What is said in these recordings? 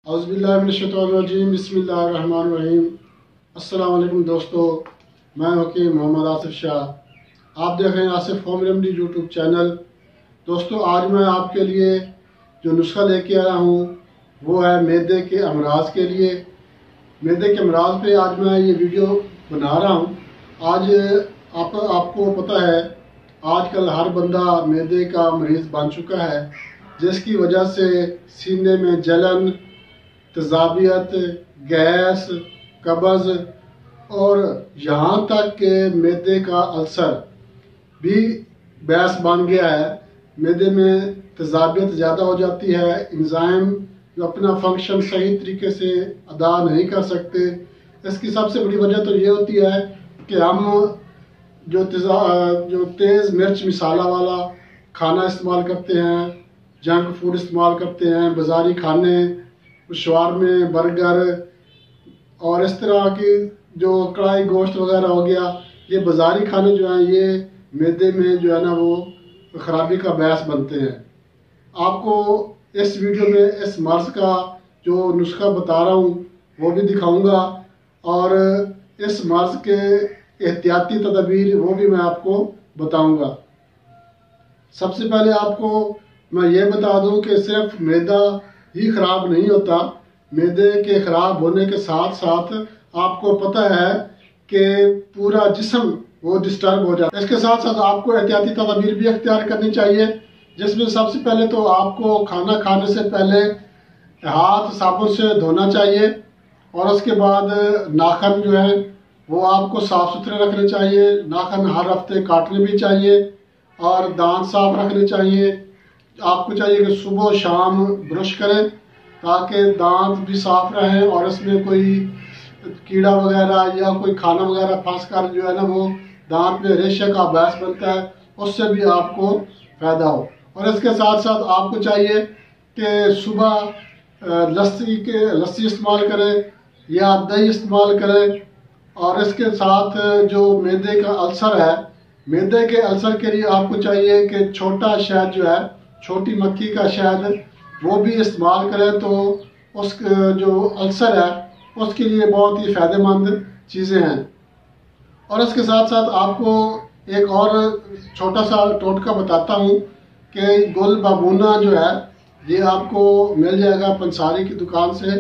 औज़ुबिल्लाहिमिनश्शैतानिर्रजीम बिस्मिल्लाहिर्रहमानिर्रहीम। अस्सलाम वालेकुम दोस्तों, मैं हकीम मोहम्मद आसिफ शाह। आप देख रहे हैं Asif home remedy YouTube channel. दोस्तों, आज मैं आपके लिए जो नुस्खा लेके आया हूँ वो है मैदे के अमराज के लिए। मैदे के अमराज पे आज मैं ये वीडियो बना रहा हूँ। आज आपको पता है आजकल हर बंदा मैदे का मरीज़ बन चुका है, जिसकी वजह से सीने में जलन, तेज़ाबियत, गैस, कब्ज़ और यहाँ तक कि मैदे का अल्सर भी बहस बन गया है। मैदे में तेज़ाबियत ज़्यादा हो जाती है, एंजाइम जो अपना फंक्शन सही तरीके से अदा नहीं कर सकते। इसकी सबसे बड़ी वजह तो ये होती है कि हम जो तेज़ मिर्च मसाला वाला खाना इस्तेमाल करते हैं, जंक फूड इस्तेमाल करते हैं, बाज़ारी खाने, शवारमे, बर्गर और इस तरह की जो कढ़ाई गोश्त वगैरह हो गया, ये बाज़ारी खाने जो हैं ये मैदे में जो है ना वो ख़राबी का बायस बनते हैं। आपको इस वीडियो में इस मर्ज़ का जो नुस्खा बता रहा हूँ वो भी दिखाऊंगा और इस मर्ज़ के एहतियाती तदबीर वो भी मैं आपको बताऊंगा। सबसे पहले आपको मैं ये बता दूं कि सिर्फ मैदा ही ख़राब नहीं होता। मैदे के ख़राब होने के साथ साथ आपको पता है कि पूरा जिस्म वो डिस्टर्ब हो जाता है। इसके साथ साथ आपको एहतियाती तदबीर भी अख्तियार करनी चाहिए, जिसमें सबसे पहले तो आपको खाना खाने से पहले हाथ साबुन से धोना चाहिए और उसके बाद नाखून जो है वो आपको साफ़ सुथरे रखने चाहिए। नाखून हर हफ्ते काटने भी चाहिए और दांत साफ रखने चाहिए। आपको चाहिए कि सुबह शाम ब्रश करें ताकि दांत भी साफ रहें और इसमें कोई कीड़ा वगैरह या कोई खाना वगैरह फंस कर जो है ना वो दांत में रेशे का बायस बनता है, उससे भी आपको फ़ायदा हो। और इसके साथ साथ आपको चाहिए कि सुबह लस्सी इस्तेमाल करें या दही इस्तेमाल करें। और इसके साथ जो मैदे का अल्सर है, मैदे के अल्सर के लिए आपको चाहिए कि छोटा शहद जो है, छोटी मक्खी का शहद, वो भी इस्तेमाल करें तो उस जो अल्सर है उसके लिए बहुत ही फ़ायदेमंद चीज़ें हैं। और इसके साथ साथ आपको एक और छोटा सा टोटका बताता हूँ कि गुल बाबूना जो है ये आपको मिल जाएगा पंसारी की दुकान से।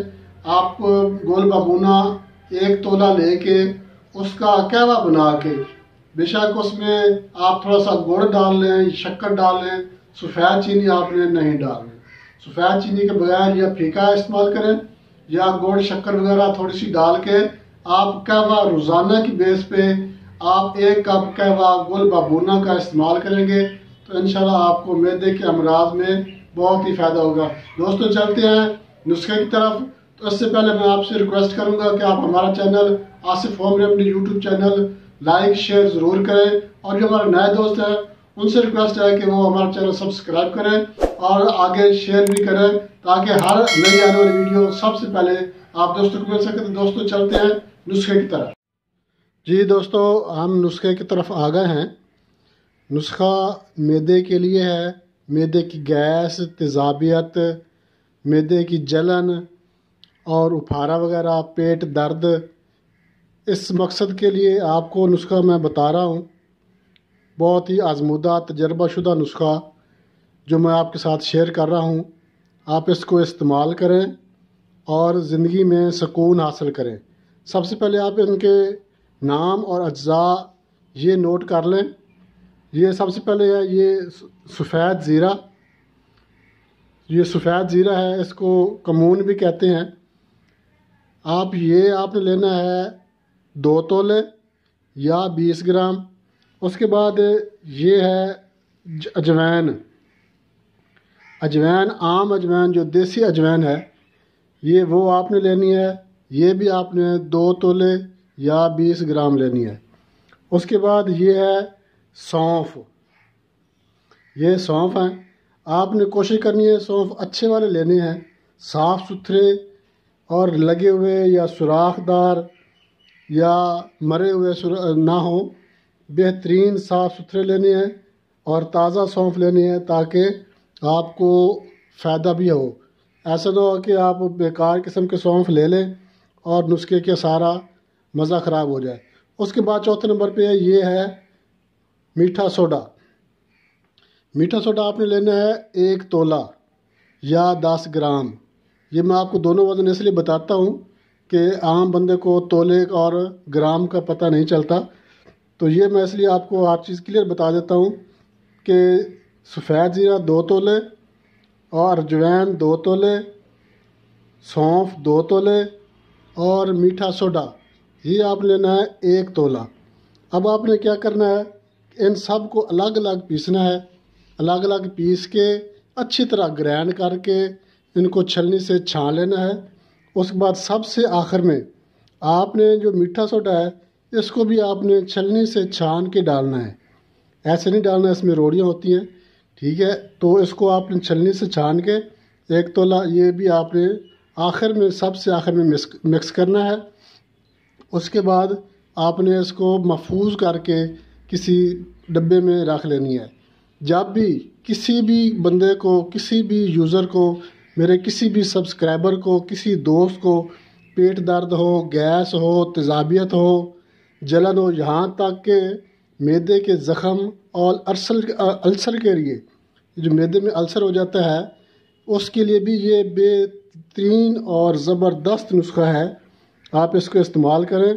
आप गुल बाबूना 1 तोला लेके उसका कहवा बना के, बेशक उसमें आप थोड़ा सा गुड़ डाल लें, शक्कर डाल लें, सफ़ेद चीनी आपने नहीं डालनी। सफ़ेद चीनी के बगैर या फीका इस्तेमाल करें या गुड़ शक्कर वगैरह थोड़ी सी डाल के आप कहवा रोज़ाना की बेस पे आप 1 कप कहवा गुल बाबूना का इस्तेमाल करेंगे तो इंशाल्लाह आपको मैदे के अमराज में बहुत ही फ़ायदा होगा। दोस्तों, चलते हैं नुस्खे की तरफ। तो इससे पहले मैं आपसे रिक्वेस्ट करूंगा कि आप हमारा channel Asif home remedy YouTube channel like share ज़रूर करें और जो हमारे नए दोस्त हैं उनसे रिक्वेस्ट है कि वो हमारा चैनल सब्सक्राइब करें और आगे शेयर भी करें ताकि हर नई आने वाली वीडियो सबसे पहले आप दोस्तों को मिल सके। तो दोस्तों, चलते हैं नुस्खे की तरफ। जी दोस्तों, हम नुस्खे की तरफ आ गए हैं। नुस्खा मैदे के लिए है। मैदे की गैस, तेज़ाबियत, मैदे की जलन और उफारा वगैरह, पेट दर्द, इस मकसद के लिए आपको नुस्खा मैं बता रहा हूँ। बहुत ही आजमूदा तजर्बाशुदा नुस्खा जो मैं आपके साथ शेयर कर रहा हूँ। आप इसको इस्तेमाल करें और ज़िंदगी में सुकून हासिल करें। सबसे पहले आप इनके नाम और अज्जा ये नोट कर लें। ये सबसे पहले है ये सफ़ेद ज़ीरा। ये सफ़ेद ज़ीरा है, इसको कमून भी कहते हैं। आपने लेना है 2 तोले या 20 ग्राम। उसके बाद ये है अजवैन। आम अजवैन जो देसी अजवैन है ये वो आपने लेनी है। ये भी आपने 2 तोले या 20 ग्राम लेनी है। उसके बाद ये है सौंफ। ये सौंफ हैं। आपने कोशिश करनी है सौंफ अच्छे वाले लेने हैं, साफ़ सुथरे और लगे हुए या सुराखदार या मरे हुए ना हो। बेहतरीन साफ़ सुथरे लेने हैं और ताज़ा सौंफ लेनी है ताकि आपको फ़ायदा भी हो। ایسا نہ ہو کہ آپ بیکار قسم کے سونف لے لیں اور نسخے کے سارا مزہ خراب ہو جائے۔ اس کے بعد چوتھے نمبر پہ یہ ہے میٹھا سوڈا۔ میٹھا سوڈا آپ نے لینا ہے 1 تولہ یا 10 گرام۔ یہ میں آپ کو دونوں وزن اس لیے بتاتا ہوں کہ عام بندے کو تولے اور گرام کا پتہ نہیں چلتا، تو یہ میں اس لیے آپ کو ہر چیز کلیئر بتا دیتا ہوں کہ سفید زیرہ 2 تولے اور اجوائن 2 تولے، سونف 2 تولے اور میٹھا سوڈا یہ آپ لینا ہے 1 تولہ۔ اب آپ نے کیا کرنا ہے، ان سب کو الگ الگ پیسنا ہے، الگ الگ پیس کے اچھی طرح گرائنڈ کر کے ان کو چھلنی سے چھان لینا ہے۔ اس کے بعد سب سے آخر میں آپ نے جو میٹھا سوڈا ہے اس کو بھی آپ نے چھلنی سے چھان کے ڈالنا ہے، ایسے نہیں ڈالنا، اس میں روڑیاں ہوتی ہیں، ٹھیک ہے؟ تو اس کو آپ نے چھلنی سے چھان کے 1 تولہ یہ بھی آپ نے آخر میں سب سے آخر میں مکس کرنا ہے۔ اس کے بعد آپ نے اس کو محفوظ کر کے کسی ڈبے میں رکھ لینی ہے۔ جب بھی کسی بھی بندے کو، کسی بھی یوزر کو، میرے کسی بھی سبسکرائبر کو، کسی دوست کو پیٹ درد ہو، گیس ہو، تیزابیت ہو، جلن ہو، یہاں تک کہ معدے کے زخم اور السر کے لیے جو معدے میں السر ہو جاتا ہے اس کے لیے بھی یہ بہترین اور زبردست نسخہ ہے۔ آپ اس کو استعمال کریں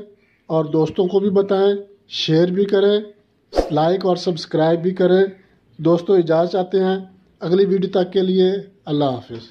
اور دوستوں کو بھی بتائیں، شیئر بھی کریں، لائک اور سبسکرائب بھی کریں۔ دوستوں اجازت چاہتے ہیں، اگلی ویڈیو تک کے لیے اللہ حافظ۔